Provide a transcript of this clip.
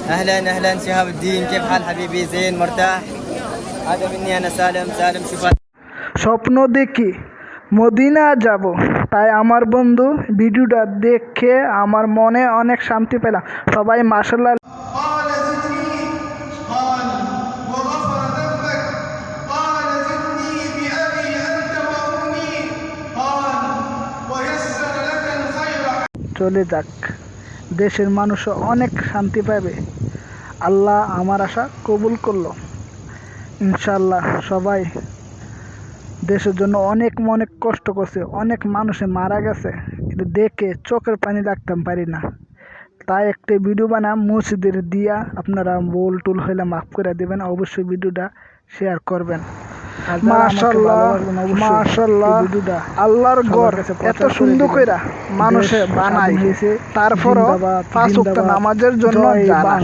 اهلا اهلا شهاب الدين، كيف حال حبيبي؟ زين مرتاح؟ هذا مني انا سالم. سالم شوف স্বপ্ন দেখি মদিনা যাব, তাই আমার বন্ধু ভিডিওটা দেখে আমার মনে অনেক শান্তি পেলাম। সবাই মাশাআল্লাহ। قال زدني، قال وغفر ذنبك، قال زدني بأبي أنت وأمي، قال ويسر لك الخير। চলে যাক, দেশের মানুষও অনেক শান্তি পাবে। আল্লাহ আমার আশা কবুল করলো ইনশাআল্লাহ। সবাই দেশের জন্য অনেক অনেক কষ্ট করছে, অনেক মানুষে মারা গেছে, এটা দেখে চোখের পানি রাখতে পারি না। তাই একটা ভিডিও বানাম মসজিদের দিয়া, আপনারা ভুল টুল হইলে মাফ করে দিবেন, অবশ্যই ভিডিওটা শেয়ার করবেন। মাশাআল্লাহ মাশাআল্লাহ, আল্লাহর ঘর এত সুন্দর কইরা মানুষে বানায়, তারপরও পাঁচ ওয়াক্ত নামাজের জন্য যায় না।